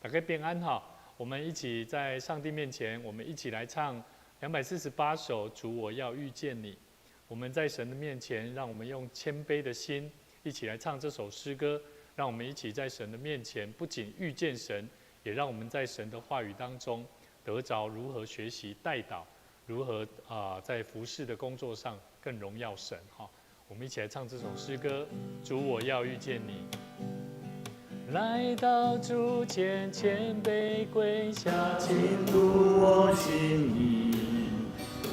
大家平安哈！我们一起在上帝面前，我们一起来唱248首《主我要遇见你》。我们在神的面前，让我们用谦卑的心一起来唱这首诗歌。让我们一起在神的面前，不仅遇见神，也让我们在神的话语当中得着如何学习代祷，如何在服事的工作上更荣耀神哈。我们一起来唱这首诗歌：主我要遇见你。来到主前，谦卑跪下，倾吐我心意，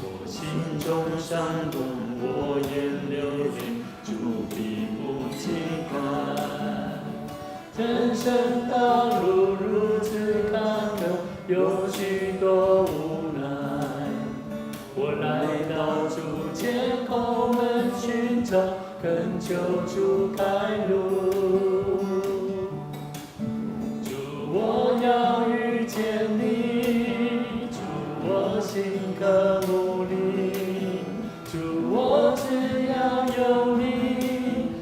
我心中伤痛，我眼流泪，主必不轻看。人生道路如此坎坷，有许多无奈。我来到主前，叩门寻找，恳求主开路。我要遇见你，主我心渴慕你，主我只要有你，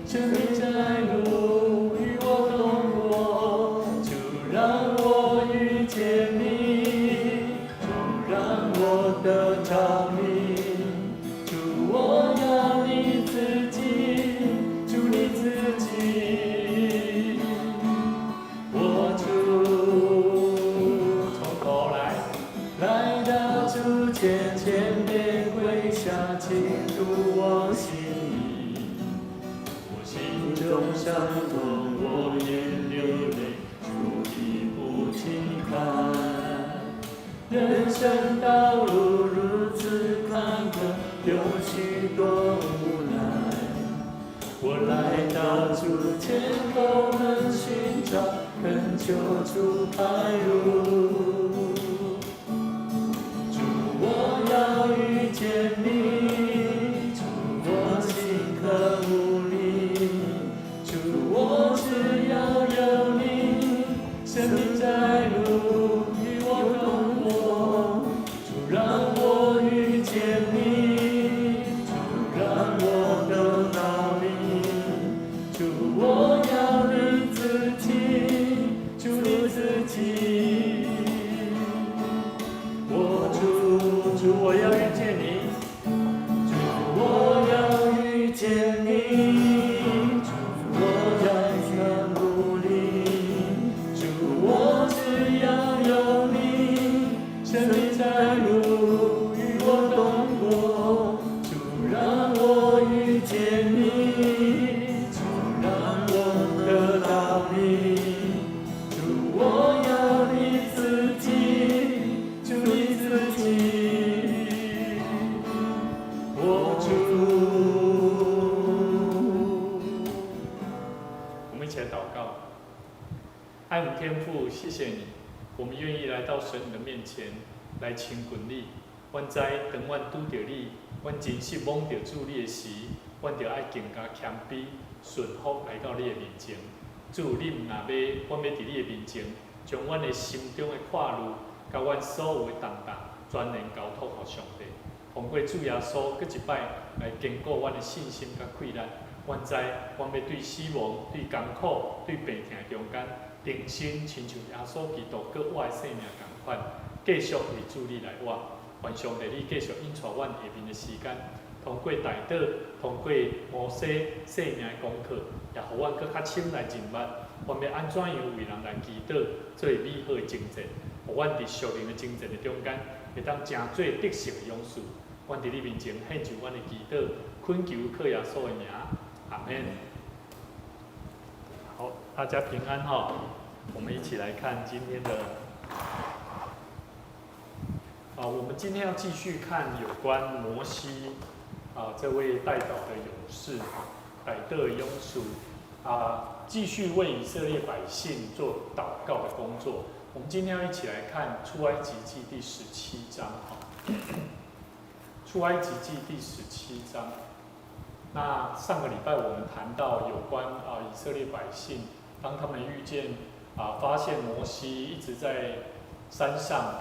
生命在路与我同过，主让我遇见你，主让我得着你，主我要你自己，主你自己。谦卑跪下，倾吐我心意，我心中伤痛，我眼流泪，主必不轻看。人生道路如此坎坷，有许多无奈。我来到主前，叩门寻找，恳求主开路。要遇见你，主我心渴慕你，主我只要有你，生命在路与我同过，主让我遇见你，主让我得到你，主我要你自己，主你自己。主我要遇见你，主我要遇见你，主我要全部你，主我只要有你，生命在路与我同过，主让我遇见你，主让我得到你，主我要你自己，主你自己。我们一起来祷告。爱我们天父，谢谢你，我们愿意来到神你的面前来亲近你。阮知当阮拄着你，阮真实摸着主你的时，阮就爱更加谦卑顺服来到你的面前。主，你若要，阮要伫你的面前，将阮的心中的快乐，甲阮所有的重担，全然交托给上帝。通过主耶稣，搁一摆来坚固阮的信心甲气力。阮知，阮要对死亡、对艰苦、对病痛中间，定心亲像耶稣基督搁我的生命同款，继续为主你来活。愿上帝你继续引带阮下面的时间，通过代祷，通过摩西生命的功课，也互阮搁较深来认捌，阮要安怎样为人来祈祷，做美好的征战，互阮伫属灵的征战的中间，会当成做得胜的勇士。阮伫你面前献上阮的祈祷，恳求靠耶稣的名，阿们。好，大家平安哈！我们一起来看今天的。我们今天要继续看有关摩西这位代祷的勇士，代祷勇士继续为以色列百姓做祷告的工作。我们今天要一起来看出埃及记第17章出埃及记第17章。那上个礼拜我们谈到有关以色列百姓，当他们遇见发现摩西一直在山上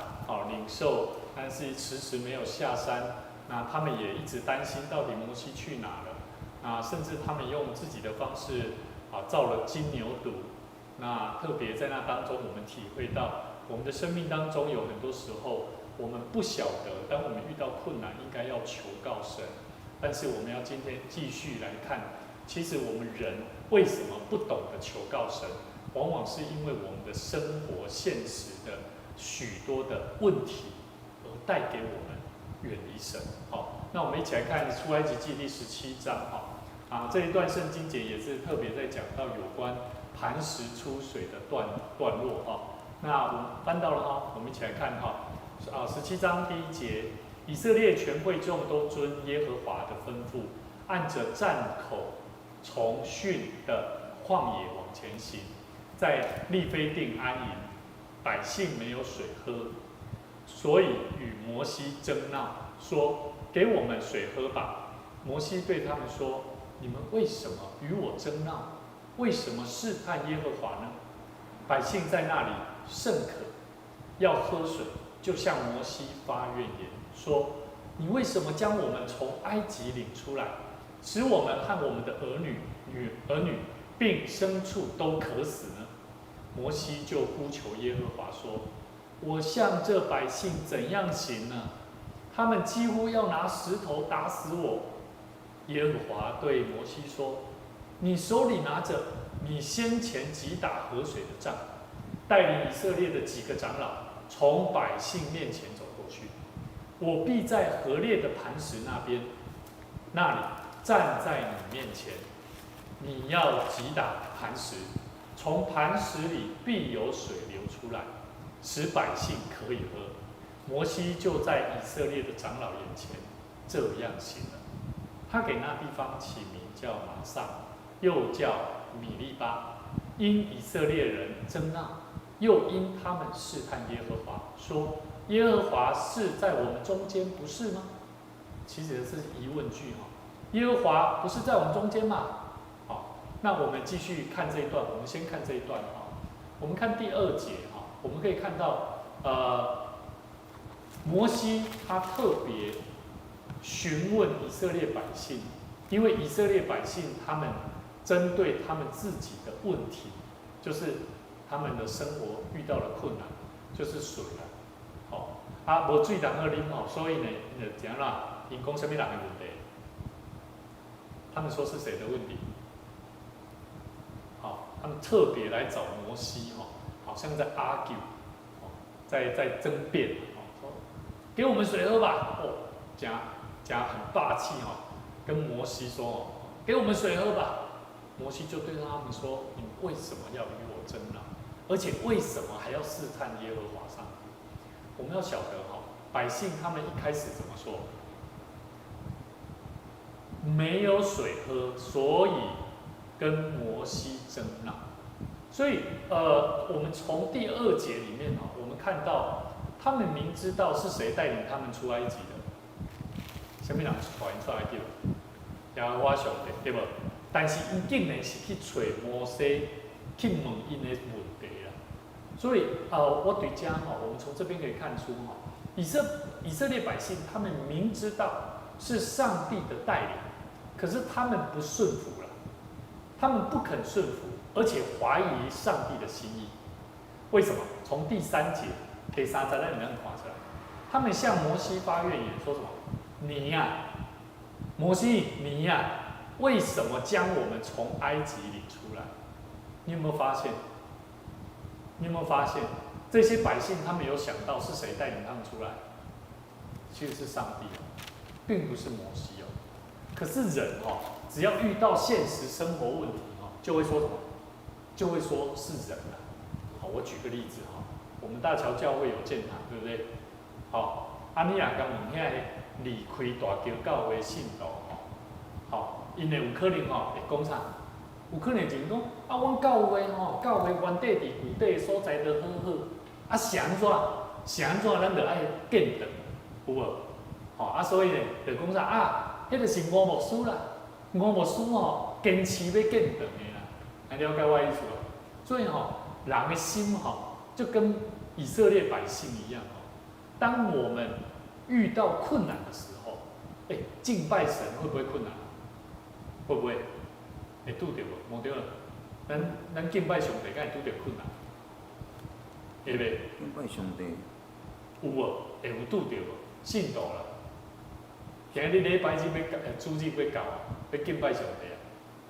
领受，但是迟迟没有下山，那他们也一直担心到底摩西去哪了。甚至他们用自己的方式造了金牛犊，那特别在那当中，我们体会到我们的生命当中有很多时候，我们不晓得，当我们遇到困难，应该要求告神。但是我们要今天继续来看，其实我们人为什么不懂得求告神，往往是因为我们的生活现实的许多的问题，而带给我们远离神。好，那我们一起来看出埃及记第17章。这一段圣经节也是特别在讲到有关磐石出水的段落。那我们翻到了我们一起来看17章第1节，以色列全会众都遵耶和华的吩咐，按着站口从逊的旷野往前行，在利非定安营，百姓没有水喝，所以与摩西争闹，说：“给我们水喝吧。”摩西对他们说：“你们为什么与我争闹？为什么试探耶和华呢？”百姓在那里甚渴，要喝水，就向摩西发怨言，说：“你为什么将我们从埃及领出来，使我们和我们的儿女并牲畜都渴死呢？”摩西就呼求耶和华说：“我向这百姓怎样行呢？他们几乎要拿石头打死我。”耶和华对摩西说：“你手里拿着你先前击打河水的杖，带领以色列的几个长老从百姓面前走过去。我必在河裂的磐石那里站在你面前。你要击打磐石，从磐石里必有水流出来，使百姓可以喝。”摩西就在以色列的长老眼前这样行了。他给那地方起名叫玛撒，又叫米利巴，因以色列人争闹，又因他们试探耶和华，说：“耶和华是在我们中间，不是吗？”其实是疑问句耶和华不是在我们中间吗？那我们继续看这一段，我们先看这一段我们看第2节我们可以看到摩西他特别询问以色列百姓，因为以色列百姓他们针对他们自己的问题，就是他们的生活遇到了困难，就是水无水人喝啉所以呢，怎样啦？因讲什么人的问题？他们说是谁的问题？他们特别来找摩西好像在 argue， 在争辩说：“给我们水喝吧！”讲很霸气跟摩西说：“给我们水喝吧！”摩西就对他们说：“你们为什么要与我争闹？而且为什么还要试探耶和华上帝？”我们要晓得百姓他们一开始怎么说？没有水喝，所以跟摩西争闹。所以我们从第2节里面我们看到他们明知道是谁带领他们出埃及的，什么人带因出埃及？耶和华上帝，对不？但是因竟然是去找摩西去问因的问题啦。所以我对这我们从这边可以看出以色列百姓他们明知道是上帝的带领，可是他们不顺服了，他们不肯顺服，而且怀疑上帝的心意。为什么？从第3节可以3节让你们看出来，他们向摩西发怨言，说什么？你摩西，你为什么将我们从埃及领出来？你有没有发现？这些百姓他们有想到是谁带领他们出来？其实是上帝并不是摩西可是人只要遇到现实生活问题就会说什么？就会说是人我举个例子我们大桥教会有建堂，对不对？你若讲问遐离开大桥教会信徒因为有可能会讲啥？有可能就是讲阮教会原地伫具体的所在就好好，是安怎？咱就爱建堂，有无？所以呢，就讲啥迄个是吴牧师啦，吴牧师坚持要建堂的啦，了解我意思无？所以人的心就跟以色列百姓一样当我们遇到困难的时候，敬拜神会不会困难？会不会？拄着无？摸着了。咱敬拜上帝，敢会拄着困难？会袂？敬拜上帝，有无？会有拄着无？信徒啦，今日礼拜日主日要到啊，要敬拜上帝啊，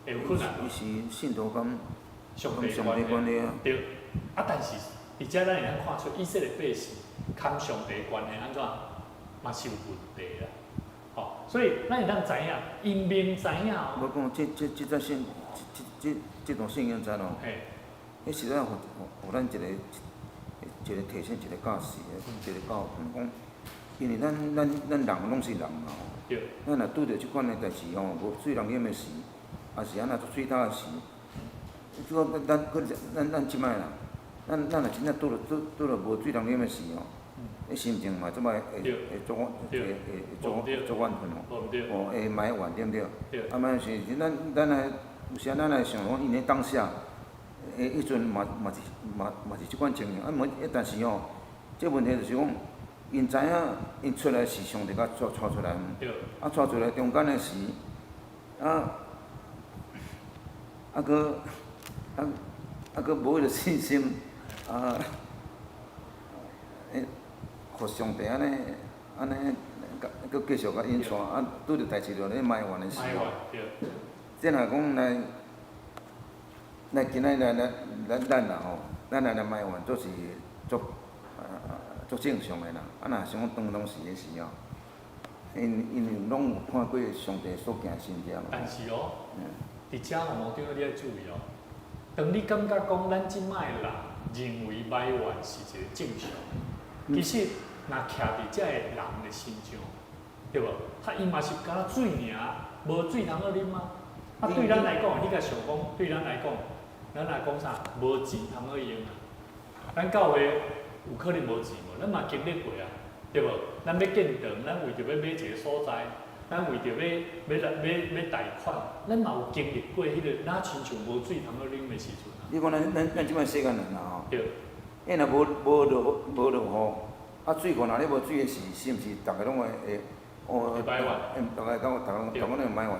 会有困难无？伊是信徒敢上敢上帝管的。帝管理啊？对，啊，但是而且咱会通看出以色列百姓堪上帝管的安怎，嘛是有问题啦。吼、所以咱会当知影，因明知影哦。我讲这则圣，这段圣经知咯，嘿，迄是咱互咱一个提醒，一个教示，一个教训，讲，因为咱人拢是人嘛吼，对，咱若拄着即款的代志吼，无水人淹的时，也是安那做水塔的时，即个咱即摆啦，咱若真正拄着无水人淹的时吼，迄心情嘛即摆会足怨愤吼，无毋对，哦会埋怨对毋对？对，啊，嘛是咱来有时咱来想讲，因为当下，迄阵嘛是即款情形，啊，但是吼，这问题就是讲，因知影因出来是上帝甲带出来，对，啊，带出来中间的时，搁无迄个信心，互上帝安尼，搁继续甲引线，啊，拄着代志就咧埋怨的时候。对，即若讲来今仔咱啦吼，咱来埋怨，都是足正常的啦。啊，若想讲当时的时候，因为拢有看过上帝所行的神迹嘛。但是哦，伫遮吼，毛长你要注意哦。当你感觉讲咱即摆人认为埋怨是一个正常，其实若徛伫遮个人的心上，对无？伊嘛是敢若水尔，无水通好啉吗？啊，对咱来讲，你甲想讲，对咱来讲，咱来讲啥？无钱通好用啊。咱到尾有可能无钱无？咱嘛经历过啊，对无？咱要建堂，咱为着要买一个所在，咱为着要贷款，咱嘛有经历过迄个哪亲像无水通好啉的时阵啊。你讲咱即摆世间人啦吼，对，伊若无落雨，啊水库若咧无水的时，是毋是逐个拢会埋怨？逐个拢会埋怨。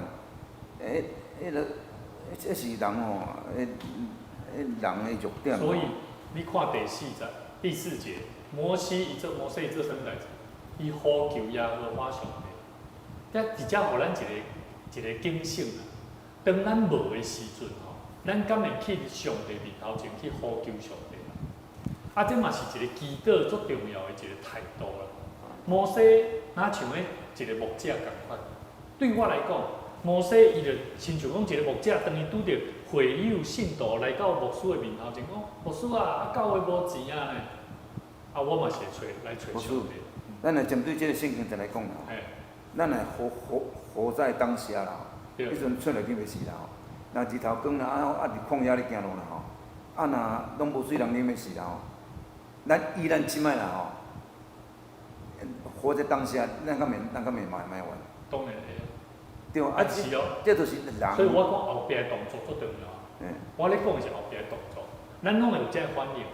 这是人吼，人的弱点。所以你看第四节，摩西伊做啥代志？伊呼求耶和华上帝，伫遮互咱一个警醒啊。当咱无的时阵吼，咱敢会去上帝面头前去呼求上帝？啊，这嘛是一个祈祷足重要的一个态度啦。摩西哪像一个牧者共款，对我来讲，摩西伊就亲像讲一个牧者，当伊拄着会友信徒来到牧师的面头前讲，牧师啊，教会无钱啊呢，啊，我嘛是来找上帝。咱来针对这个圣经再来讲啦，咱来活在当下啦。迄阵出来去袂是啦吼，若日头光啦，啊伫旷野咧行路啦吼，若拢无水人啉的是啦吼，咱即摆啦吼，活在当下，咱敢免埋怨。当然会。对啊是哦，这就是人。所以我讲后壁的动作足重要。我咧讲的是后壁的动作，咱拢会有这反应。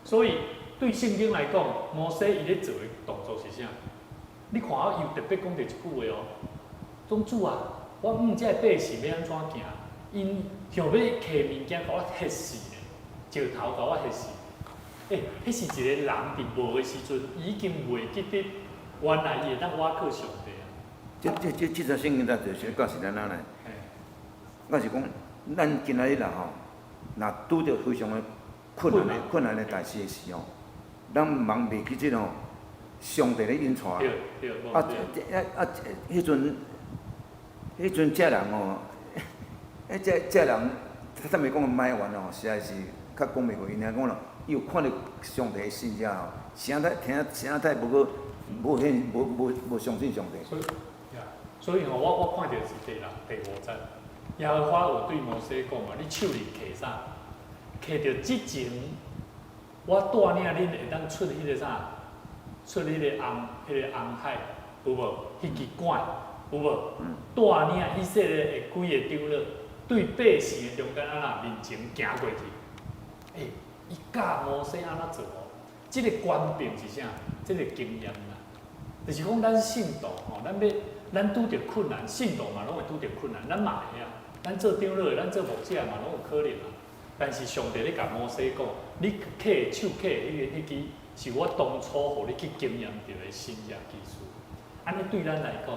所以对圣经来讲，摩西伊咧做的动作是啥？你看伊有特别讲着一句话哦，宗主啊，我这百姓要安怎行？因想要摕物件，甲我ฮ็死呢，石头甲我ฮ็死。迄是一个人伫无的时阵，已经袂记得原来伊会当倚靠上帝啊。这则圣经咱就是告诉咱哪来？我是讲，咱今仔日啦吼，若拄着非常的困难的代志的时候，咱茫袂记即吼，上帝咧引带。对，迄阵这人吼，这人，咱袂讲埋怨吼，实在是较讲袂过，因讲咯，伊有看到上帝的信者吼，声太无相信上帝。所以吼，我看到是第5节，耶和华有对摩西讲嘛，你手里摕啥？摕着即前，我带领恁会当出迄个啥？出迄个红海，有无？迄支管，有无？带领以色列的几个长老，对百姓的中间安那面前行过去。伊教摩西安怎做哦？即个官兵是啥？即个经验啦，就是讲咱信徒吼，咱拄着困难，信徒嘛拢会拄着困难，咱嘛会啊。咱做长老的，咱做牧者嘛拢有可能啊。但是上帝咧甲摩西讲，你手刻迄支，是我当初互你去经验到的新约技术。安尼对咱来讲，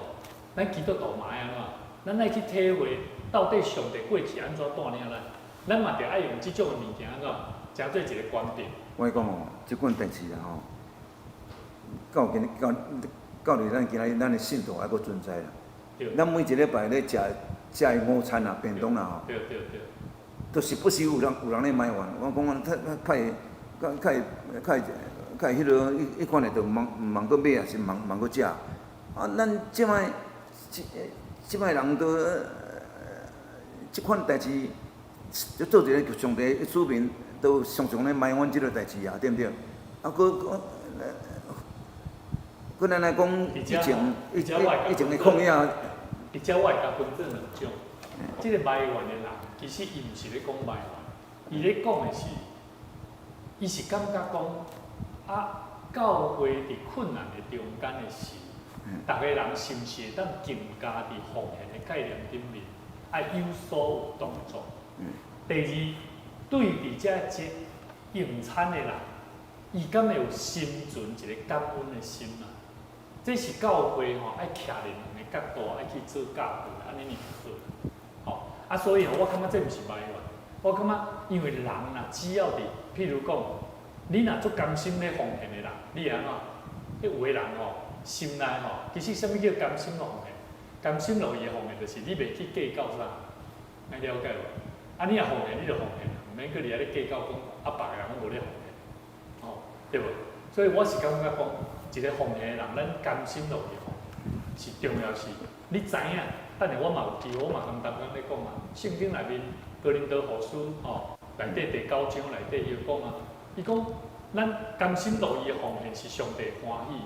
咱基督徒嘛爱安怎？咱爱去体会到底上帝过去安怎带领咱，咱嘛着爱用即种物件安怎，诚做一个观点。我讲哦，即款电视啊吼，到入咱今仔咱的信徒还阁存在啦。咱每一礼拜咧食的午餐啊、便当啊吼，对，都是不时有人咧买完。我讲较会迄落迄款的，就毋茫阁买啊，是茫阁食。啊，咱即摆人都即款代志，就做一个上帝的子民，都常常咧埋怨即个代志啊，对毋对？啊，佫咱来讲，以前的抗议啊。伫遮我会甲分做两种，即个埋怨的人，其实伊毋是咧讲埋怨，伊咧讲的是，伊是感觉讲，啊，教会伫困难的中间的时，逐个人是毋是会当更加伫奉献的概念顶面，爱有所有动作。第二，对伫遮用餐的人，伊敢会有心存一个感恩的心啊？这是教会吼爱徛伫两个角度爱去做教会，安尼就好。吼啊，所以吼，我感觉这毋是埋怨，我感觉因为人呐，只要伫，譬如讲，你若足甘心咧奉献的人，你会安怎？迄有的人吼，心内吼，其实啥物叫甘心乐奉献？甘心乐意的奉献，就是你袂去计较啥，爱了解无？啊，你若奉献，你就奉献，毋免去伫遐咧计较讲啊，别个人无咧奉献，吼，对无？所以我是感觉讲。一个奉献的人，咱甘心乐意奉献，是重要是。你知影，等下我嘛有机会，我嘛跟逐工咧讲啊。圣经内面哥林多后书吼，内底第9章内底伊有讲啊，伊讲咱甘心乐意的奉献是上帝欢喜，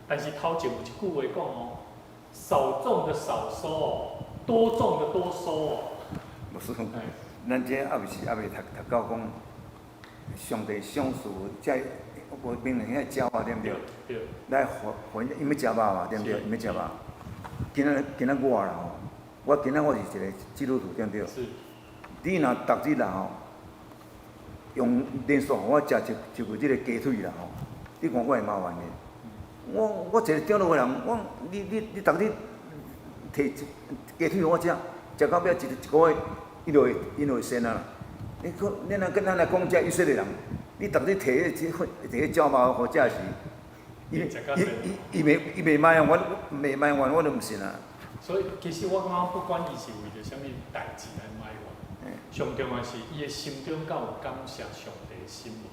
但是头前有一句话讲哦，少种的少收哦，多种的多收哦。无是，咱这还袂读到讲，上帝赏赐才。无明人遐鸟啊，对毋对？对。来还因要食肉嘛，对毋对？因要食肉。今仔我啦吼，我今仔我是一个基督徒，对毋对？是。你若逐日啦吼，用连续我食一句即个鸡腿啦吼，你看我会麻烦的。我一个中路的人，你逐日摕鸡腿互我食，食到尾一个月，伊就会生啊。你若跟咱来讲，遮以色列人。你逐日摕迄鸟肉互食时，伊袂卖啊，袂卖完我都毋信啊。所以其实我感觉不管伊是为着啥物代志来卖完，上重要是伊的心中敢有感谢上帝的心无？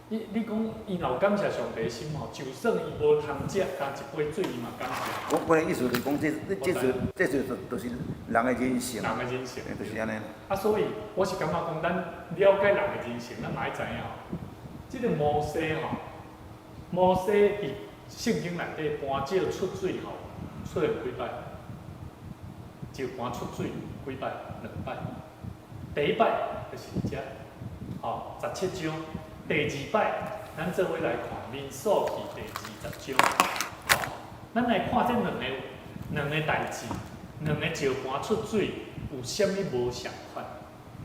你讲伊若有感谢上帝的心吼，就算伊无通食，加一杯水伊嘛感谢。我的意思就是讲，这就是人的人性。人的人性，就是安尼。啊，所以我是感觉讲，咱了解人的人性，咱嘛爱知影吼。即个摩西吼，摩西伫圣经内底搬石出水吼，出了几摆？就搬出水几摆？2摆。第一摆就是遮，吼17章。第2摆，咱做伙来看民数记第20章。吼，咱来看这两个代志，两个石盘出水有啥物无相款？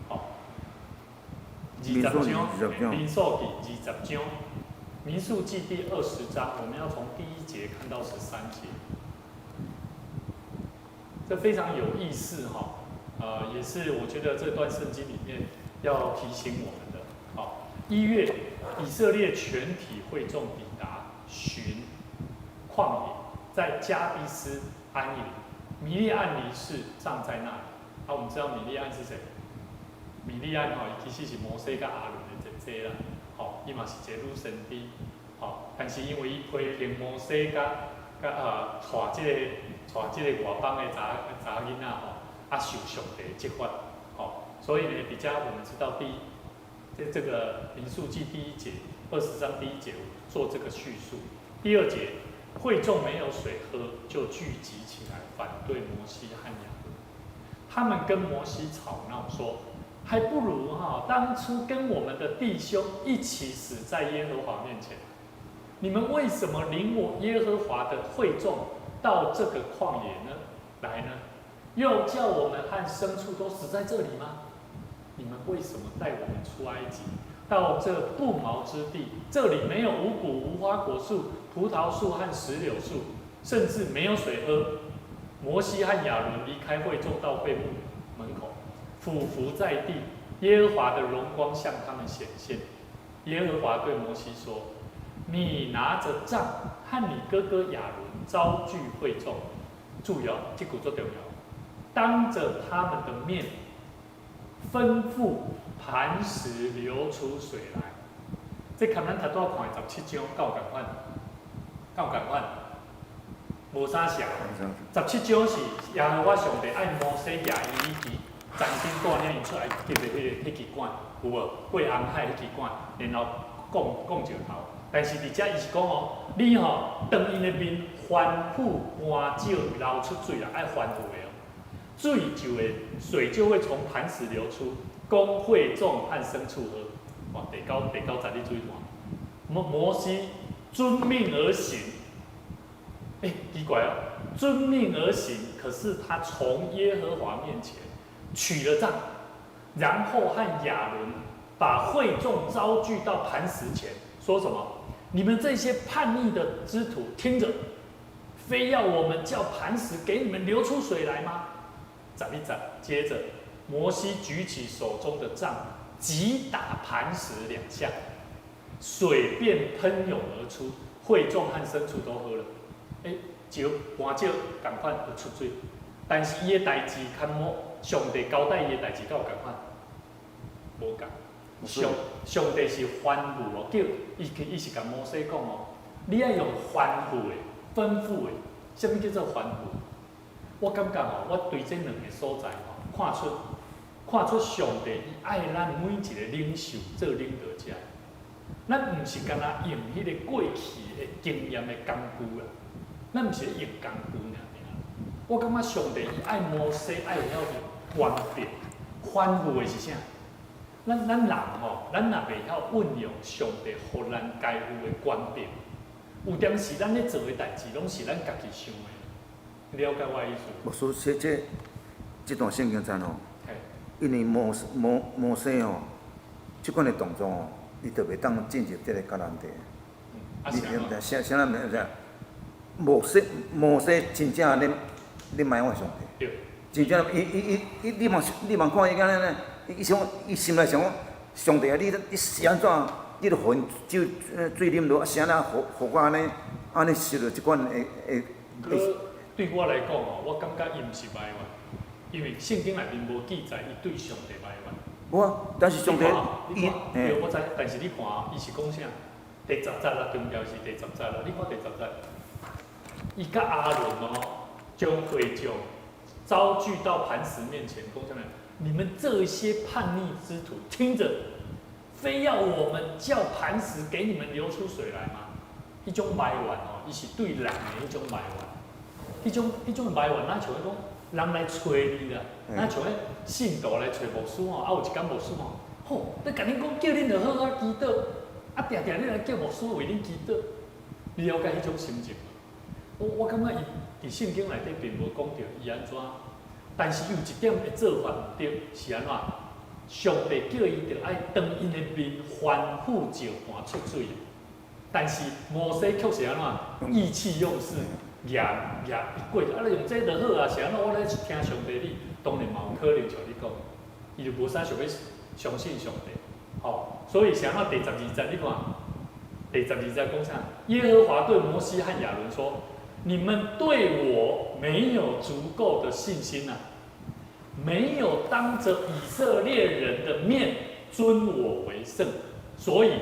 吼，20章，民数记20章，民数记第20章，我们要从第1节看到13节，这非常有意思哈。也是我觉得这段圣经里面要提醒我们的。好，1月，以色列全体会众抵达寻旷野，在加低斯安营。米利暗离世葬在那里。我们知道米利暗是谁？米利暗其实是摩西跟阿伦的姐姐啦。好，伊嘛是一个女先知。好，但是因为伊批评摩西带这个外邦的查囡仔受上帝的责罚。好，所以呢，比较我们知道这个民数记第1节20章第1节做这个叙述。第2节，会众没有水喝，就聚集起来反对摩西和亚伦。他们跟摩西吵闹说，还不如当初跟我们的弟兄一起死在耶和华面前。你们为什么领我耶和华的会众到这个旷野呢？来呢？又叫我们和牲畜都死在这里吗？你们为什么带我们出埃及，到这不毛之地？这里没有五谷、无花果树、葡萄树和石榴树，甚至没有水喝。摩西和亚伦离开会众，到会幕门口，俯伏在地。耶和华的荣光向他们显现。耶和华对摩西说：“你拿着杖和你哥哥亚伦招聚会众，注意哦，这句最重要。当着他们的面，吩咐磐石流出水来。这看咱头拄看的17章，够共款，无啥像。17章是耶和华上帝爱摩西举伊支斩钉断领出来，记着迄支管有无？过红海迄支管，然后讲石头。但是伫遮伊是讲哦，你吼当因的面翻覆搬石流出水来，爱翻覆的哦，水就会从磐石流出，供会众和牲畜喝。哇，第9节你注意看，摩西遵命而行。奇怪哦，遵命而行，可是他从耶和华面前取了杖，然后和亚伦把会众招聚到磐石前，说什么？你们这些叛逆的支徒，听着，非要我们叫磐石给你们流出水来吗？接着，摩西举起手中的杖，击打磐石2下，水便喷涌而出，会众和牲畜都喝了。石搬石同款就出水，但是伊的代志较上帝交代伊的代志，敢有共款？无共。上帝是吩咐哦，叫伊是甲摩西讲哦，你爱用吩咐的、吩咐的，什么叫做吩咐？我感觉哦，我对这2个所在哦，看出上帝伊爱咱每一个领袖做领导者，咱毋是干那用迄个过去的经验的工具啦。咱毋是咧用工具尔，我感觉上帝伊爱摩西爱会晓去分辨，吩咐的是啥？咱人吼，咱若袂晓运用上帝互咱该有的权柄，有点是咱咧做的代志，拢是咱家己想的。了解我的意思？我说这段圣经真哦，因为摩西哦，即款的动作哦，伊就袂当进入这个迦南地。啥咱袂知？摩西真正咧埋怨上帝，真正你望看伊敢呢？伊心内想讲，上帝啊，你是安怎？你著互因酒水啉落，是安那互我安尼受到即款的。对我来讲哦，我感觉伊毋是埋怨，因为圣经内面无记载伊对上帝埋怨。无啊，但是上帝伊，对，我知，但是你看伊是讲啥？第10节啦，重要是第10节啦。你看第10节。伊甲阿伦哦，将会众招聚到磐石面前，讲啥物？你们这些叛逆之徒，听着，非要我们叫磐石给你们流出水来吗？迄种埋怨哦，伊是对人的迄种埋怨，迄种埋怨，咱像迄讲人来找你啦，咱像迄信徒来找牧师哦，有一间牧师哦，吼，你甲恁讲叫恁就好祈祷，定定你来叫牧师为恁祈祷，你了解迄种心情？我感觉伊伫圣经内底并无讲到伊安怎，但是有一点的做法毋对，是安怎？上帝叫伊着爱当因的面翻覆石盘出水，但是摩西却是安怎？意气用事，举过，你用这就好啊，是安怎？我咧听上帝你，当然嘛有可能像你讲，伊就无啥想要相信上帝，所以是安怎？第12节你看，第12节讲啥？耶和华对摩西和亚伦说。你们对我没有足够的信心啊，没有当着以色列人的面尊我为圣，所以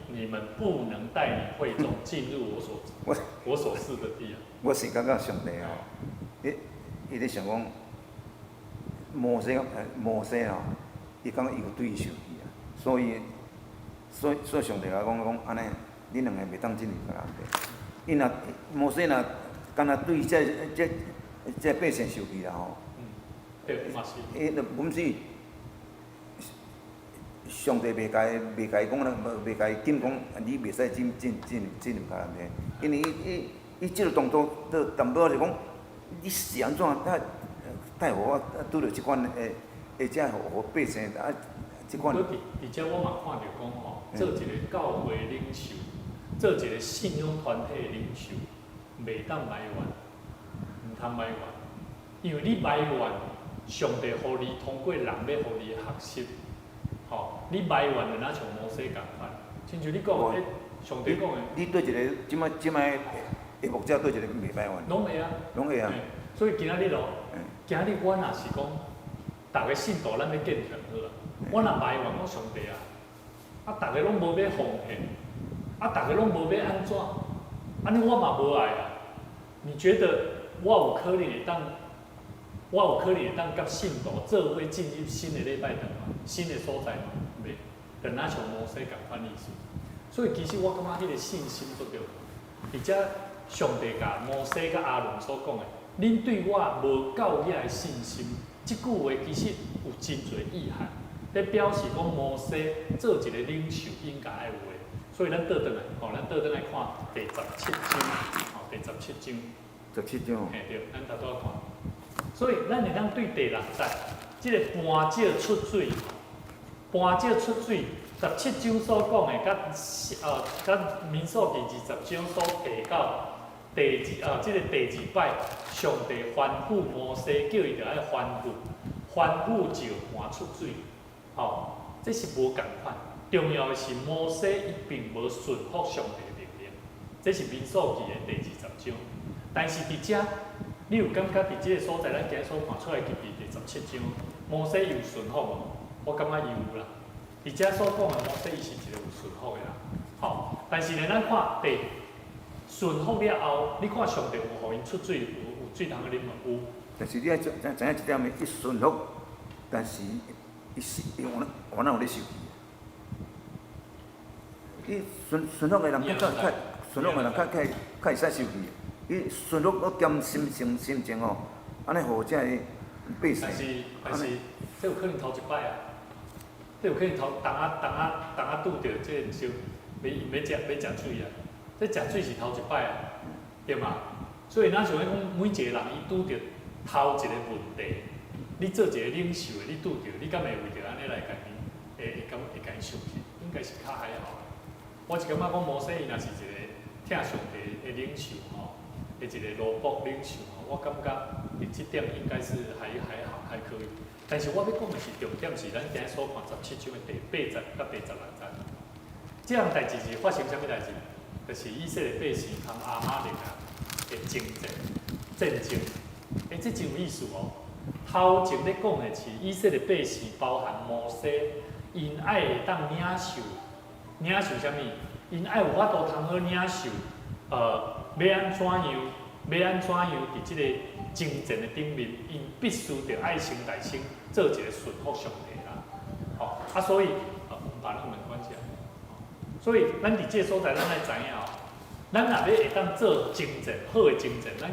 你们不能带领会众进入我所赐的地啊。我是感觉上帝哦，伊咧想讲摩西哦，伊感觉伊有对伊生气啊，所以上帝讲安尼，恁2个袂当进入迦南地。伊若摩西若敢若对这百姓生气啦吼，对，嘛是。阮是上帝袂甲伊讲啦，袂甲伊禁讲，你袂使进入迦南地，因为伊即个动作，淡薄仔就讲，你是安怎带互我拄着即款的，或者互百姓即款。而且我嘛看着讲吼，做一个教会领袖，做一个信仰团体的领袖，袂当埋怨，唔通埋怨，因为你埋怨，上帝互你通过人要互你学习，吼，你埋怨就哪像摩西共款，亲像你讲的，上帝讲的。你对一个即摆的牧者对一个袂埋怨。拢会啊。拢会啊。所以今仔日咯，今仔日我若是讲，逐个信徒咱要坚强好啊。我若埋怨我上帝啊，逐个拢无要奉献，逐个拢无要安怎？安尼我嘛无爱啊。你觉得我有可能会当甲信徒做伙进入新的礼拜堂吗？新的所在吗？袂，就哪像摩西共款意思。所以其实我感觉迄个信心足着，而且上帝甲摩西甲阿伦所讲的，恁对我无够野的信心，即句话其实有真侪意涵，咧表示讲摩西做一个领袖应该爱有的。所以咱倒转来，咱倒转来看第17章，第17章。17章。嘿对，咱头拄仔看。所以咱会当对第6节，即个搬石出水，17章所讲的，甲民数记20章所提到即个第2摆，上帝吩咐摩西，叫伊着爱吩咐就搬出水，这是无共款。重要的是摩西伊并无顺服上帝的命令，这是民数记的第20章。但是伫遮，你有感觉伫即个所在，咱今日所看出来记第17章，摩西有顺服无？我感觉伊有啦。伫遮所讲的摩西，伊是一个有顺服的啦。但是呢，咱看第顺服了后，你看上帝有互因出水，有水通去啉无？有。但是你爱知影一点的，伊顺服，但是伊原来有咧受气。伊顺服的人较会使受气。伊顺服搁兼心情吼，安尼互遮个百姓。但是，这有可能头一摆啊，这有可能当啊拄着这个烧，要食水啊，这食水是头一摆啊，对嘛？所以咱想讲，每一个人伊拄着头一个问题，你做一个领袖的，你拄着，你敢会为着安尼来甲伊，会甲伊生气？应该是较还好。我是感觉讲摩西伊若是一个听上帝的领袖吼。一个罗卜领袖我感觉伫即点应该是还好，还可以。但是我要讲的是重点是咱今日所看17章的第8节到第16节。这样代志是发生啥物代志？就是以色列百姓同亚玛力的争战。这真有意思哦。头前咧讲的是以色列百姓，包含摩西，因爱会当领受啥物？因爱有法度通好领受，要安怎样？伫即个征战的顶面，因必须着爱心大心，做一个顺服上帝啦。所以把那个门关起来。所以咱伫即个所在，咱来知影咱若要会当做征战，好的征战，咱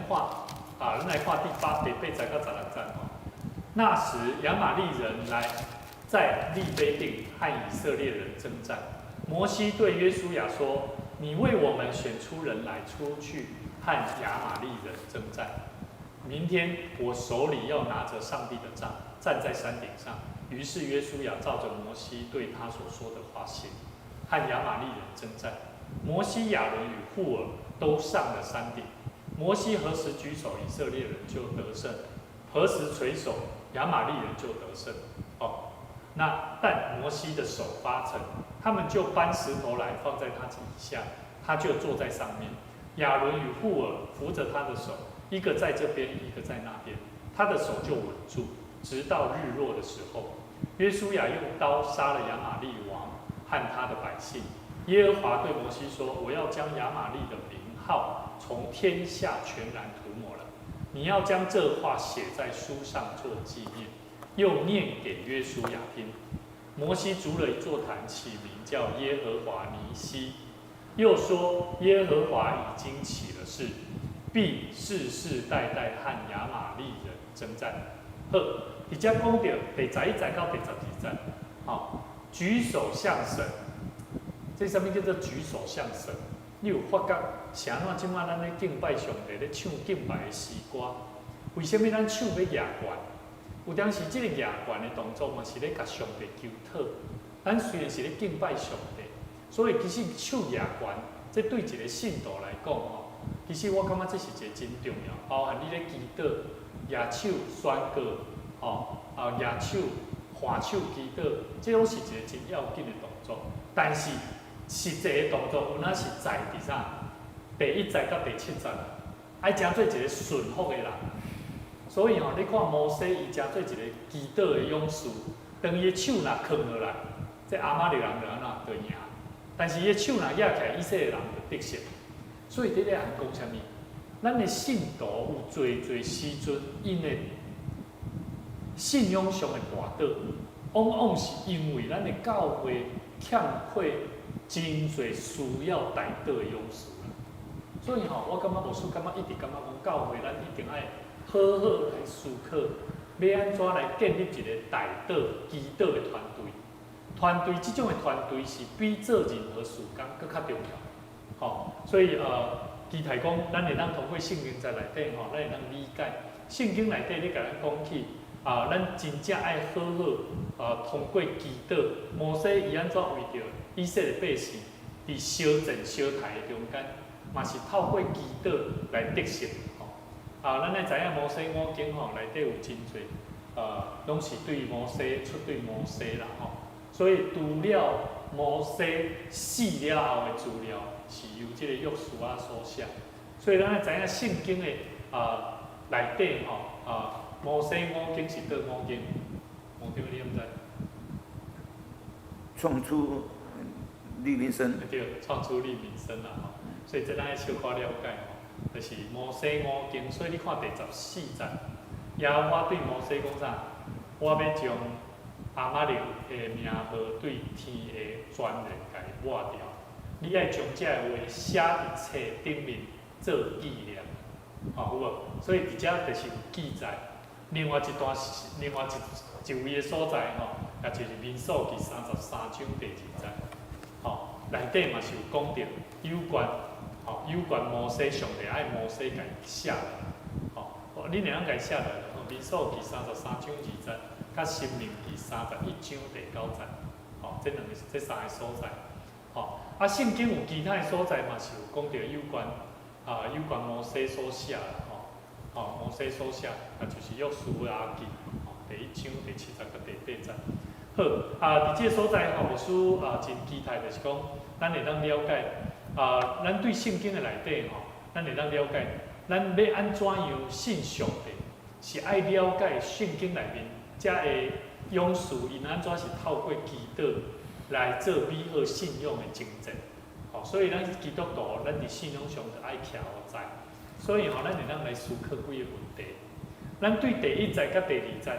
来看第8节到16节那时亚玛力人来在利非定和以色列人征战。摩西对约书亚说：“你为我们选出人来，出去和亚玛力人征战。明天我手里要拿着上帝的杖，站在山顶上。”于是约书亚照着摩西对他所说的话行，和亚玛力人征战。摩西、亚伦与户尔都上了山顶。摩西何时举手，以色列人就得胜；何时垂手，亚玛力人就得胜。但摩西的手发沉，他们就搬石头来放在他以下，他就坐在上面。亚伦与户尔扶着他的手，一个在这边，一个在那边，他的手就稳住，直到日落的时候。约书亚用刀杀了亚玛力王和他的百姓。耶和华对摩西说：“我要将亚玛力的名号从天下全然涂抹了。你要将这话写在书上做纪念。”又念给约书亚听。摩西筑了一座坛，起名叫耶和华尼西。又说：“耶和华已经起了誓，必世世代代和亚玛力人征战。”好，而家讲到第11节到第12节，举手向神。这什么叫做举手向神？你有发觉是安怎？即摆咱咧敬拜上帝，咧唱敬拜的诗歌，为什么咱唱要野悬？有当时即个牙关的动作嘛，是咧甲上帝求讨。咱虽然是咧敬拜上帝，所以其实手牙关，这对一个信徒来讲吼，其实我感觉这是一个真重要，包含你咧祈祷、牙手宣告，吼，牙手、换手祈祷，这拢是一个真要紧的动作。但是实际的动作，有哪是在伫啥？第1节到第7节啊，爱真做一个顺服的人。所以吼，你看摩西伊真做一个祈祷的勇士，当伊的手若放落来，这阿玛利人就安怎就赢。但是伊的手若压起来，以色列人就得胜。所以伫咧讲啥物？咱的信徒有侪时阵，因的信仰上的跋倒，往往是因为咱的教会欠缺真侪需要带导的勇士啦。所以吼，我感觉牧师感觉一直感觉讲教会，咱一定爱好好来思考，要安怎来建立一个带导、祈祷的团队。团队即种的团队是比做任何事工搁较重要。吼，所以期待讲，咱会当通过圣经在内底吼，咱会当理解圣经内底咧，甲咱讲起咱真正爱好好通过祈祷，摩西伊安怎为着以色列百姓伫烧战烧台的中间，嘛是透过祈祷来得胜吼。咱会知影摩西五经吼内底有真侪拢是对摩西出对摩西啦吼。所以除了摩西死了后的资料，是由这个约书亚所写。所以咱会知影圣经的内底吼摩西五经是倒五经？五经你毋知？创出利民生。对，创出利民生啦吼。所以这咱要小可了解吼，就是摩西五经。所以你看第14节，耶和华对摩西讲啥？我要将阿玛力的名号对天的专人甲伊抹掉。你爱将这话写伫册顶面做纪念，有无？所以伫遮就是有记载。另外一位的所在吼，也就是民数记33章第2节，内底嘛是有讲到有关摩西，上帝爱摩西甲伊写来，恁会当甲伊写来，民数记33章2节。甲申命记31章第9节，这3个所在，圣经有其他的所在嘛是有讲到有关摩西所写的，摩西所写，就是约书亚记，第1章第7节到第8节。好，伫这个所在牧师真期待就是讲，咱会当了解，咱对圣经的内底咱会当了解，咱要安怎样信上帝，是爱了解圣经内面。遮个勇士因安怎是透过祈祷来做美好信仰的见证，所以咱基督徒，咱伫信仰上就爱徛好在，所以咱会当来思考几个问题。咱对第1节甲第2节，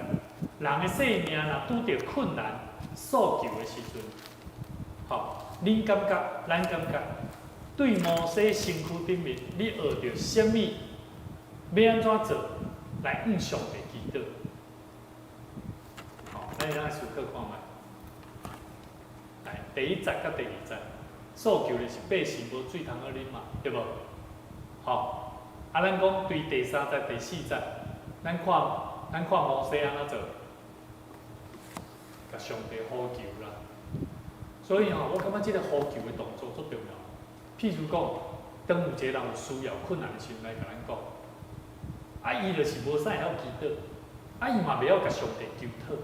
人的生命若拄着困难、诉求的时阵，恁感觉，咱感觉，对摩西身躯顶面，你学着什么？要安怎做来向上帝祈祷？咱会当来思考看卖。来，第1节甲第2节，诉求的是百姓无水通好啉嘛，对无？咱讲对第3节、第4节，咱看摩西安怎做，甲上帝呼求啦。所以我感觉这个呼求的动作足重要。譬如讲，当有一个人有需要、困难的时阵来甲咱讲，伊就是无啥会晓祈祷，伊嘛袂晓甲上帝求讨。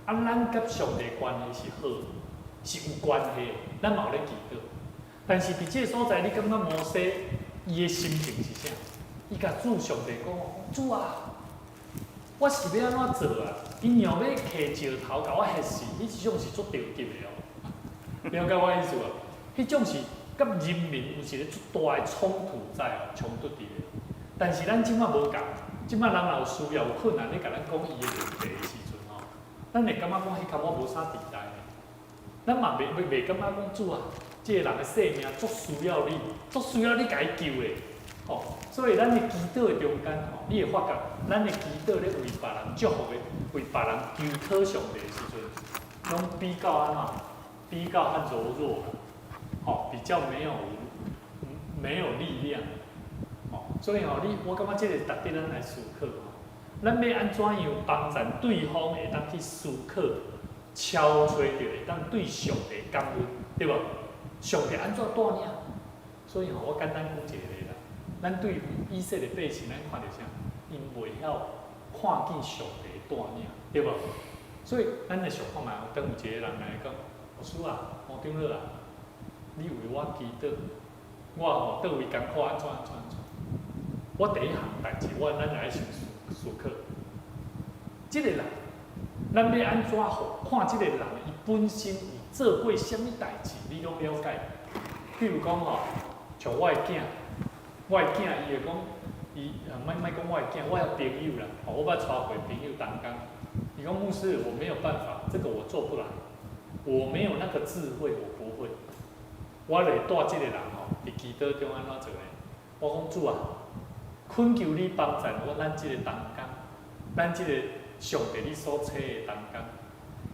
咱甲上帝关系是好，是有关系的，咱嘛有咧祈祷。但是伫这个所在，你感觉摩西伊的心情是啥？伊甲主上帝讲：主啊，我是要安怎做啊？因若要摕石头甲我ฮ็死，你即种是足着急的哦。了解我意思无？迄种是甲人民有一个足大的冲突在冲突伫咧。但是咱即摆无共，即摆人若有需要、有困难，你甲咱讲伊的问题的时阵。咱会感觉讲，迄间我无啥地带呢。咱嘛袂感觉讲主啊，这个人的生命足需要你，足需要你家己救的。所以咱的祈祷的中间，你会发觉，咱的祈祷咧为别人祝福的，为别人求讨上帝的时阵，拢比较安怎？比较较柔弱啦，比较没有力量。所以我感觉这个值得咱来思考。咱要安怎样帮助对方会当去思考、敲吹着会当对上帝感恩，对无？上帝安怎带领？所以吼，我简单讲一个啦。咱对以色列百姓，咱看到啥？因袂晓看见上帝带领，对无？所以咱来想看嘛，当有一个人来讲，牧师啊，黄长老啊，你为我祈祷，我吼倒位艰苦安怎。我第一项代志，咱来先思考，即个人，咱要安怎好看即个人，伊本身伊做过啥物代志，你拢了解。比如讲吼，像我的囝伊会讲，伊莫讲我的囝，我的朋友啦，我捌带回朋友当工，伊讲牧师，我没有办法，这个我做不来，我没有那个智慧，我不会。我来带即个人吼，伫祈祷中安怎做呢？我讲主啊，恳求你帮助我，咱即个当工，咱即个上帝你所找的当工，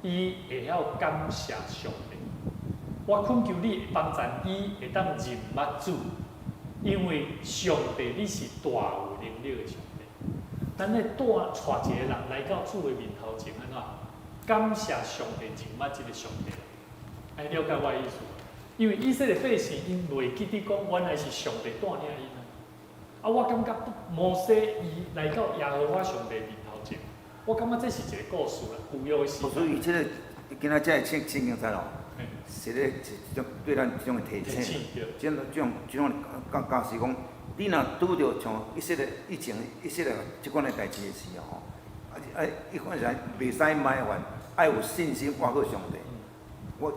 伊会晓感谢上帝。我恳求你帮助伊会当认捌主，因为上帝你是大有能力的上帝。咱咧带一个人来到主的面头前，安怎感谢上帝认捌即个上帝？哎，了解我的意思？因为以色列百姓因袂记得讲，原来是上帝带领因啊。我感觉摩西伊来到耶和华上帝面头前，我感觉这是一个故事啦，旧约的时代。所以，即个今仔这情形在咯，是咧一种对咱一种提醒，即种假使讲，你若拄着像以前即款的代志的时候，一款人袂使埋怨，爱有信心挂靠上帝。我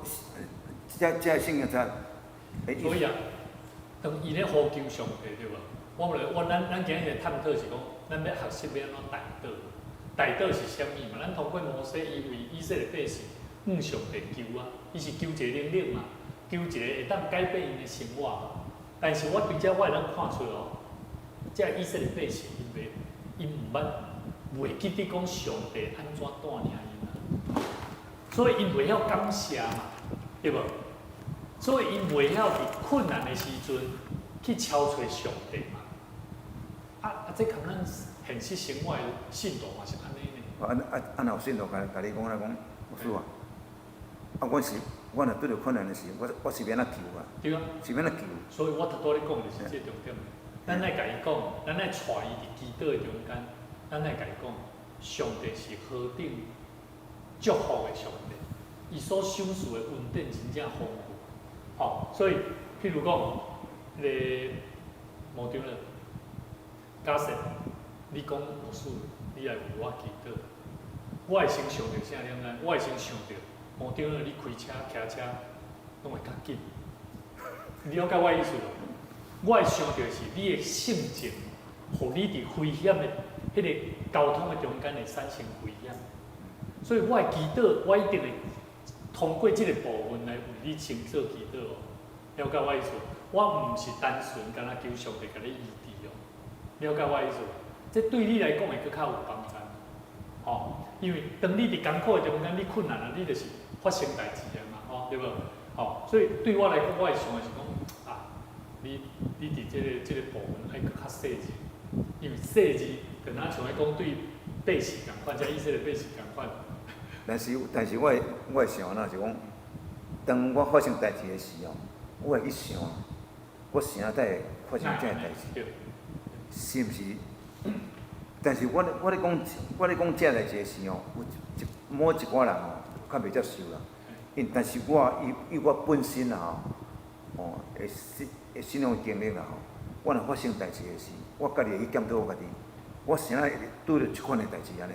这圣经才。所以啊，当伊咧呼求上帝对无？咱今日探讨是讲，咱要学习要安怎祷告。祷告是啥物嘛？咱通过摩西，伊为以色列百姓向上帝求啊，伊是求一个能力嘛，求一个会当改变因的生活嘛。但是我对这我会当看出哦，这以色列百姓因袂记得讲上帝安怎带领因啊，所以因袂晓感谢嘛，对无？所以因袂晓伫困难的时阵去敲找上帝嘛。这可能现实生活的信徒嘛是安尼呢。安有信徒甲你讲牧师啊，我若拄着困难的时，我是免怎求啊？对啊，是免怎求。所以我拄仔咧讲就是这重点。咱来甲伊讲，咱来带伊伫祈祷的中间，咱来甲伊讲，上帝是何等祝福的上帝，伊所享受的恩典真正丰富。所以譬如讲，牧长了，假设你讲牧师，你来为我祈祷，我会先想到啥了呢？我会先想到牧长了，你开车、骑车拢会较紧。你了解我意思无？我会想到是你的性情，互你伫危险的迄个交通的中间会产生危险。所以我的祈祷，我一定会通过这个部分来为你先做祈祷哦。了解我意思？我毋是单纯干那求上帝甲你医治哦。了解我意思？这对你来讲会更较有帮助。因为当你伫艰苦的中间，你困难啊，你就是发生代志啊嘛，对无？所以对我来讲，我会想的是讲你伫这个部分爱更较细致，因为细致，就若像咧讲对百姓共款，即以色列百姓共款。但是我会想呐，是讲，当我发生代志的时候，我会去想，我啥代会发生这个代志，是毋是？但是我咧讲这代志的时候，有某一寡人较袂接受啦。但是以我本身啊会信仰经历啦我若发生代志的时，我家己会去检讨我家己，我啥会拄着即款的代志安尼。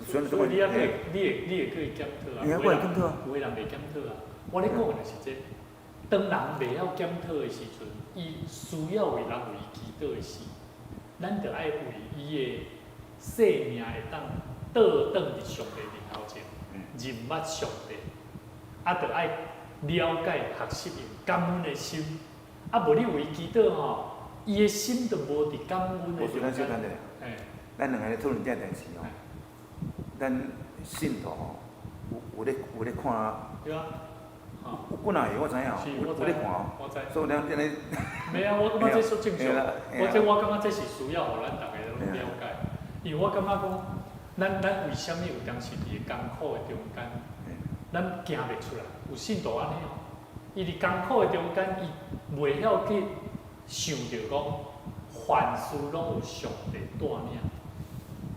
所以你会可以检讨啊，有的人袂检讨啊。我咧讲的就是这，当人袂晓检讨的时阵，伊需要为人为祈祷的时，咱着爱为伊的生命会当倒转伫上帝面头前，认捌上帝，着爱了解学习用感恩的心，无你为祈祷伊的心着无伫感恩的中间。咱两个咧讨论这代志咱信徒有咧看，对啊，我哪会我知影，有咧看所以咱没啊，我感觉这说正常，我感觉这是需要互咱大家拢了解，因为我感觉讲，咱为什么有当时伫艰苦的中间，咱行袂出来？有信徒安尼哦，伊伫艰苦的中间，伊袂晓去想着讲，凡事拢有上帝带领，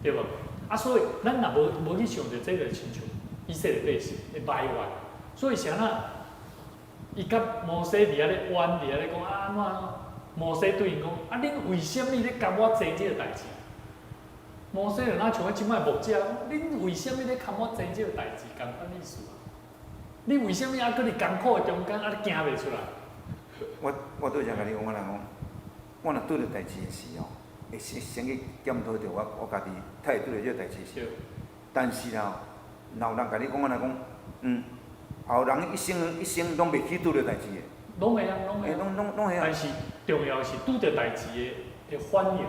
对无？啊，所以咱若无去想着这个，亲像以色列百姓的埋怨，所以啥呐？伊甲摩西伫遐咧冤，伫遐咧讲啊安怎？摩西对因讲：啊，恁为什么咧甲我做这个代志？摩西就哪像迄即摆牧者，恁为什么咧甲我做这个代志？共款意思啊？你为什么还搁伫艰苦的中间，啊，你行袂出来？我拄则甲你讲，我讲，我若拄着代志的时候，会先去检讨着我家己太拄着这个代志是。但是啦，若有人甲你讲，我来讲，后人一生拢袂去拄着代志的。拢会啊。拢会啊。但是重要是拄着代志的反应，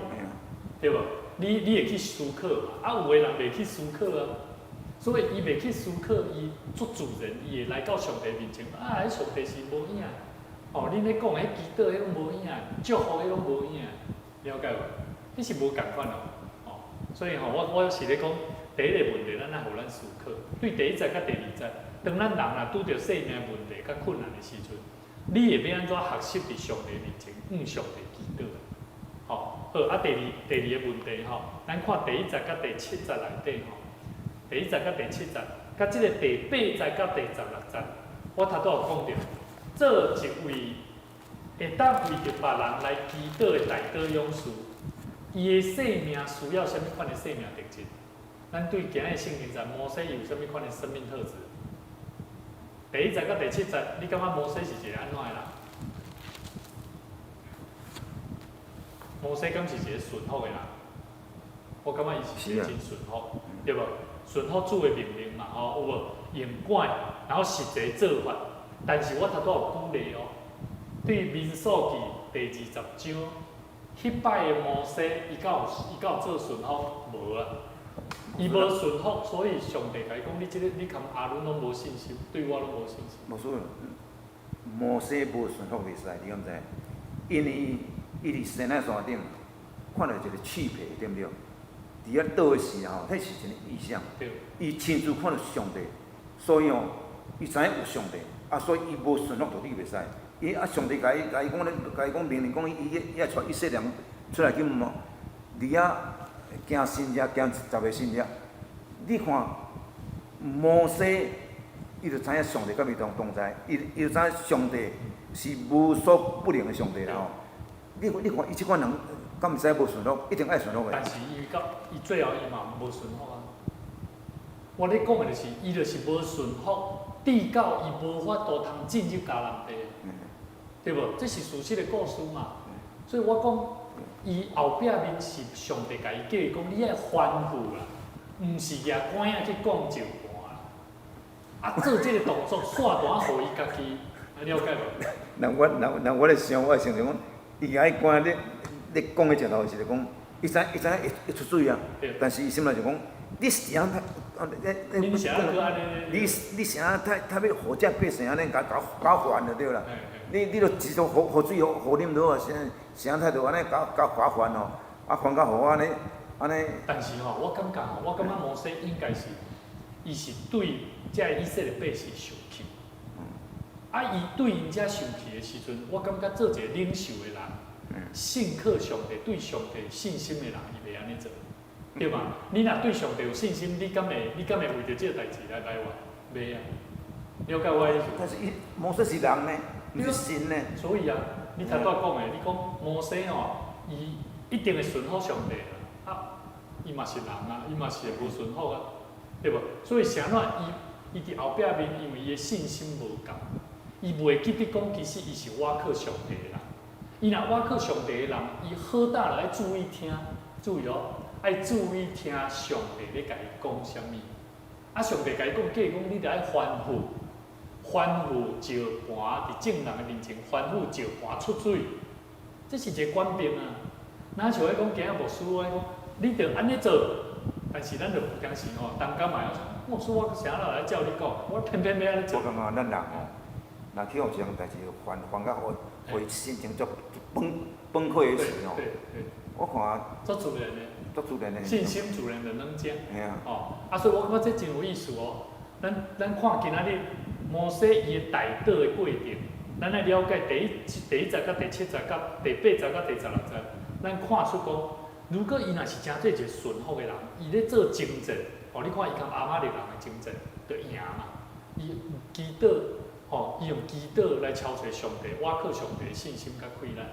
对无？你会去思考嘛？啊，有个人袂去思考啊，所以伊袂去思考，伊做主人，伊会来到上帝面前，啊，迄上帝是无影，哦，恁咧讲迄祈祷迄拢无影，祝福迄拢无影，了解无？你是无共款哦，所以吼，我是咧讲第一个问题，咱爱互咱思考，对第一节甲第二节，当咱人若拄着生命问题甲困难的时阵，你会要安怎学习伫上帝面前向上帝祈祷？好，啊，第二个问题吼，咱看第一节甲第七节内底吼，第一节甲第七节，甲即个第八节甲第16节，我头拄有讲着，做一位会当为着别人来祈祷的大道勇士，伊的生命需要啥物款的生命特质？咱对今日圣经上摩西有啥物款的生命特质？第一节甲第七节，你感觉摩西是一个安怎的人？摩西敢是一个顺服的人？我感觉伊是一个真顺服，对无？顺服主的命令嘛，吼，有无？用管，然后实际做法。但是我头拄有举例哦，对民数记第20章，迄摆的摩西，伊敢有做顺服？无啊，伊无顺服，所以上帝甲伊讲：你即个你含阿伦拢无信心，对我拢无信心。无错，摩西无顺服袂使，你敢知？因为伊伫西奈山顶看到一个翅皮，对毋对？伫遐倒的时候，迄是一个意象。伊亲自看到上帝，所以哦，伊知影有上帝，啊，所以伊无顺服到底袂使。伊啊，上帝甲伊讲命令，讲伊要带以色列人出来去伫遐行神迹，行10个神迹。你看摩西，伊就知影上帝甲伊同在，伊就知影上帝是无所不能的上帝啦吼。你看伊即款人，敢毋使无顺服，一定爱顺服的。但是伊最后伊嘛无顺服啊。我咧讲的就是，伊就是无顺服，至到伊无法度通进入迦南地，对无？这是事实的故事嘛。所以我讲，伊后壁面是上帝甲伊叫伊讲，你爱欢呼啦，毋是举管仔去讲石盘啦。啊，做这个动作，刷单互伊家己，了解无？那我咧想，我会想着讲。伊爱关咧讲的石头是讲，伊知会出水啊，但是伊心内就讲，你是安你啥太要互遮百姓安尼搞烦就对啦。你著持续互水互啉落啊，啥态度安尼搞烦哦，啊烦到互我安尼。但是吼，我感觉摩西应该是，伊是对遮以色列百姓生气。啊！伊对因遮生气的时阵，我感觉做一个领袖的人，信靠上帝、对上帝信心的人，伊袂安尼做，对嘛？你若对上帝有信心，你敢会为着这个代志来埋怨？袂啊！了解我的意思？但是摩西是人呢，毋是神呢。所以啊，你头拄讲的，你讲摩西哦，伊一定会顺服上帝啊，伊嘛是人啊，伊嘛是会无顺服啊，对无？所以啥怎伊伫后壁面，因为伊的信心无够。伊袂记得讲，其实伊是倚靠上帝的人。伊若倚靠上帝的人，伊好大了爱注意听，注意哦，爱注意听上帝咧甲伊讲啥物。啊，上帝甲伊讲，叫伊讲，你着爱欢呼石盘伫众人的面前欢呼石盘出水，这是一个官兵啊。哪像迄讲今仔牧师我讲，你着安尼做，但是咱着有当时吼，当家嘛，牧师我啥人来照你讲，我偏偏要安尼做。我感觉咱人吼。若去互一项代志烦到互伊心情足崩溃的时吼，我看足自然的。足自然的。信心主人的能讲。嘿啊。哦，所以我感觉这真有意思哦。咱看今仔日摩西伊的带导的过程，咱来了解第一集到第七集到第八集到第16集，咱看出讲，如果伊若是真做一个顺服的人，伊咧做精神，你看伊甲阿玛力人的精神，就赢嘛。伊有祈祷，伊用祈祷来敲找上帝，挖靠上帝的信心甲困难，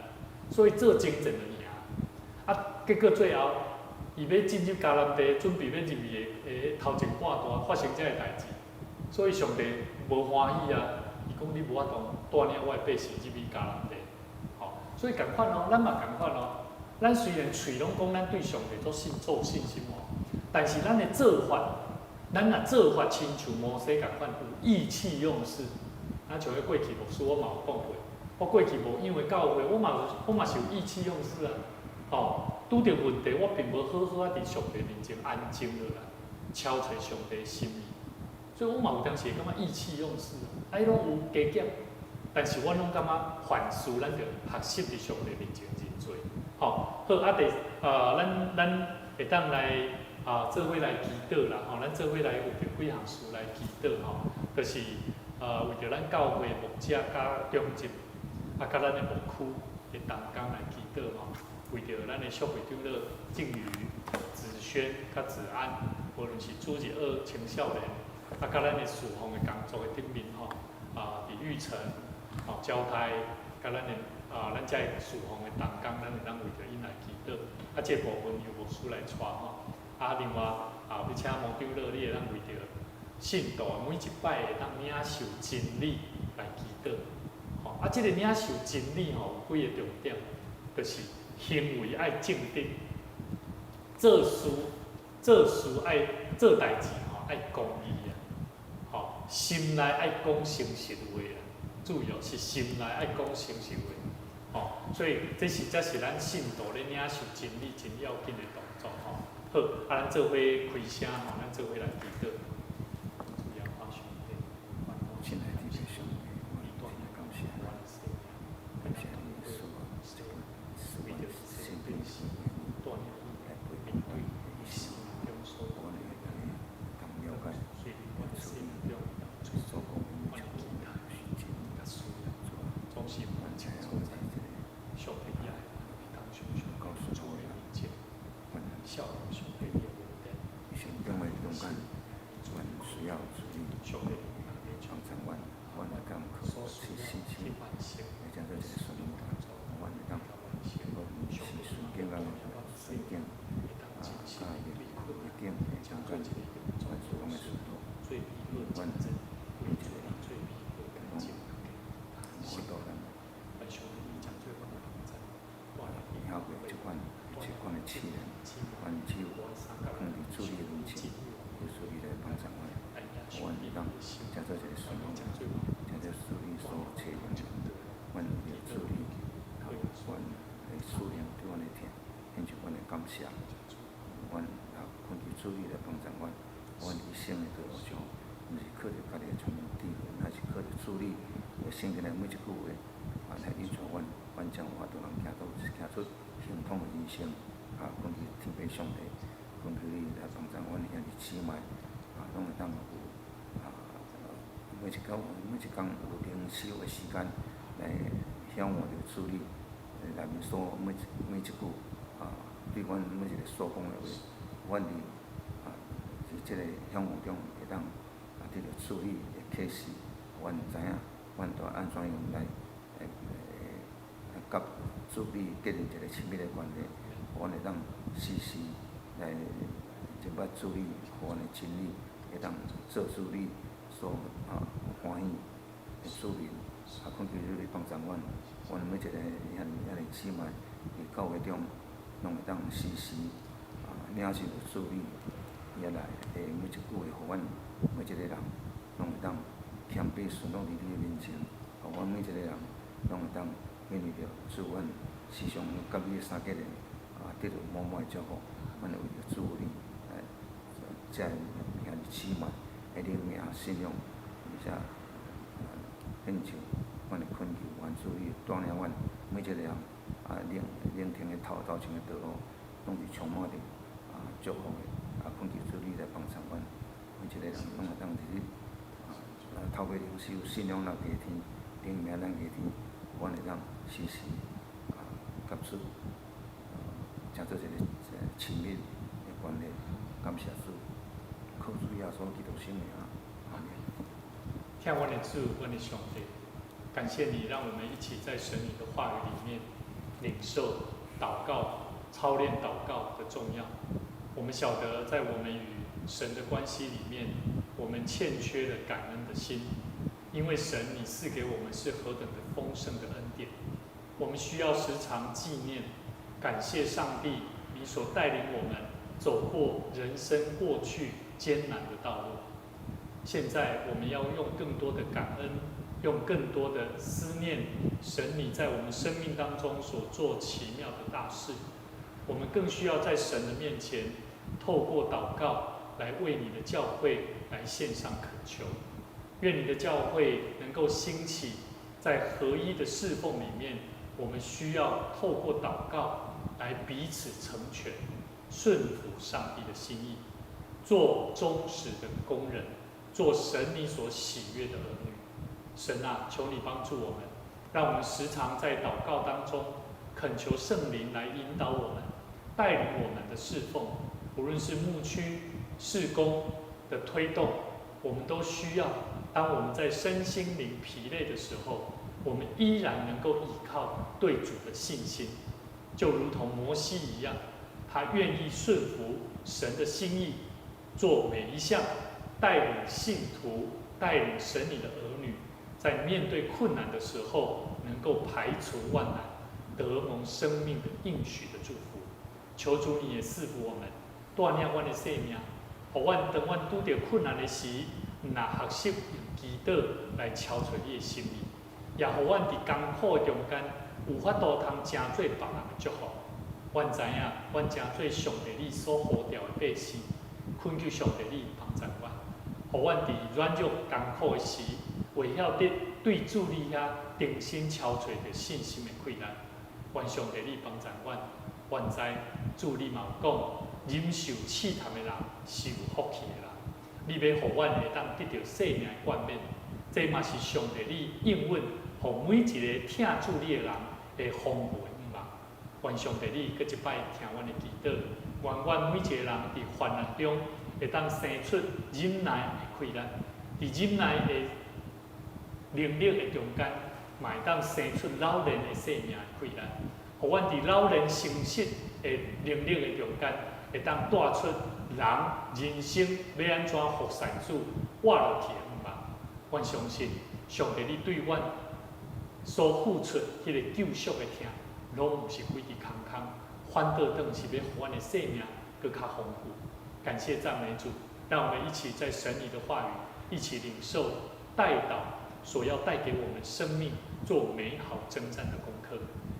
所以做精神就赢。结果最后，伊要进入迦南地，准备要入去的头前半段发生这个代志，所以上帝无欢喜啊！伊讲你无法度带领我的百姓入去迦南地，所以共款哦，咱嘛共款哦。咱虽然嘴拢讲咱对上帝做信心哦，但是咱的做法，咱若做法亲像摩西共款，有意气用事。咱像迄过去牧师我嘛有讲过，我过去无因为教会，我嘛是有意气用事啊。拄着问题，我并无好好伫上帝面前安静落来，敲找上帝心意。所以我嘛有当时会感觉意气用事，拢有加减，但是我拢感觉凡事咱着学习伫上帝面前认罪。好，咱会当来做伙来祈祷啦，咱做伙来有着几项事来祈祷就是为着咱教会牧者甲中职，甲咱的牧区会同工来祈祷为着咱的小会长了敬宇、子轩、甲子安，无论是主日学青少年，甲咱的侍奉的工作的顶面伫玉成、交台，甲咱的咱遮的侍奉的同工，咱会当为着因来祈祷。这部分由牧师来带另外要请牧长了，你会当为着信徒每一摆会当领受真理来祈祷。这个领受真理有几个重点，就是。行为爱正直，做事爱做代志爱公义心内爱讲诚实话主要是心内爱讲诚实话所以这是咱信徒咧领受真理真要紧的动作好，咱做伙开声咱做伙来祈祷。圣经内每一句话，来引导阮将有法度能行出幸福的人生。根据天父上帝，根据你来帮助阮兄弟姊妹，拢会当有每一工有灵修的时间来晓换着处理内面所每一句对阮每一个所讲的话，阮伫即个项目中会当得到处理的启示，阮知影。阮着安怎样来甲主理建立一个亲密的关系，阮会当时时来就捌主理，阮的真理会当做主理所欢喜的主人，恳求你帮助阮每一个兄弟姊妹伫教会中，拢会当时时领受主理，也来每一句话，互阮每一个人拢会当。谦卑顺服伫你的面前，互阮每一个人拢会当面对着主阮时常甲你的三结连得到满满的祝福。阮会为着主你遮兄弟姊妹的灵命信仰，而且恳求阮的恳求，愿主你带领阮每一个人聆听的头前的道路，拢是充满着祝福的，恳求主你来帮助阮，每一个人拢会当伫你透过灵修信仰咱家天，灵命咱家天，阮会当时时结出成做一个亲密的关系。感谢主，靠主耶稣基督圣名，阿门。天阮的主，阮的上帝，感谢你让我们一起在神你的话语里面领受祷告、操练祷告的重要。我们晓得，在我们与神的关系里面，我们欠缺了感恩的心，因为神你赐给我们是何等的丰盛的恩典。我们需要时常纪念、感谢上帝，你所带领我们走过人生过去艰难的道路。现在我们要用更多的感恩，用更多的思念神你在我们生命当中所做奇妙的大事。我们更需要在神的面前，透过祷告来为你的教会来献上恳求。愿你的教会能够兴起，在合一的侍奉里面，我们需要透过祷告来彼此成全，顺服上帝的心意，做忠实的工人，做神你所喜悦的儿女。神啊，求你帮助我们，让我们时常在祷告当中恳求圣灵来引导我们，带领我们的侍奉。无论是牧区事工的推动，我们都需要，当我们在身心灵疲累的时候，我们依然能够依靠对主的信心，就如同摩西一样，他愿意顺服神的心意，做每一项带领信徒、带领神你的儿女，在面对困难的时候，能够排除万难，得蒙生命的应许的祝福。求主你也赐福我们，锻炼我们的生命，让我们当我们遇到困难的时，若学习用祈祷来敲出你的心意，也让我们在艰苦的中间有法度通成做别人的祝福。我知影，我真做上帝你所呼召的百姓，恳求上帝你帮助我，让我在软弱艰苦的时，会晓得对主你遐定心敲出着信心的溃烂。愿上帝你帮助我，我知主你嘛有讲，忍受试探的人是有福气的人。你要让我会当得到生命的冠冕，这嘛是上帝你应允，让每一个听主你的人会丰富的愿望。愿上帝你搁一摆听阮的祈祷，愿阮每一个人伫患难中会当生出忍耐的气力，伫忍耐的能力的中间，嘛会当生出老练的生命的气力，让阮伫老练诚实的能力的中间，会当带出人生要安怎服侍主活落去的愿望。阮相信上帝你对阮所付出迄个救赎的疼，拢毋是规日空空，反倒当是要互阮的生命更较丰富。感谢赞美主，让我们一起在神你的话语，一起领受代祷所要带给我们生命做美好征战的功课。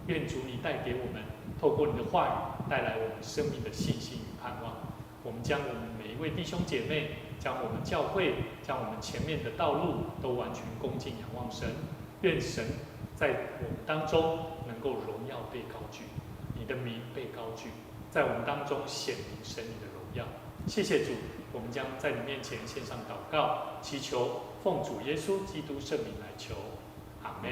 愿主你带给我们，透过你的话语带来我们生命的信心与盼望。我们将我们每一位弟兄姐妹，将我们教会，将我们前面的道路都完全恭敬仰望神。愿神在我们当中能够荣耀被高举，你的名被高举，在我们当中显明神你的荣耀。谢谢主，我们将在你面前献上祷告，祈求奉主耶稣基督圣名来求，阿门。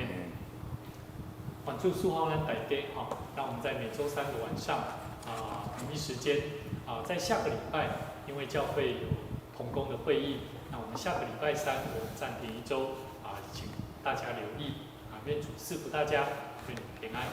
愿主赐福咱大家哈，让我们在每周三的晚上同一时间在下个礼拜，因为教会有同工的会议，那我们下个礼拜三我们暂停一周请大家留意愿主赐福大家，愿你平安。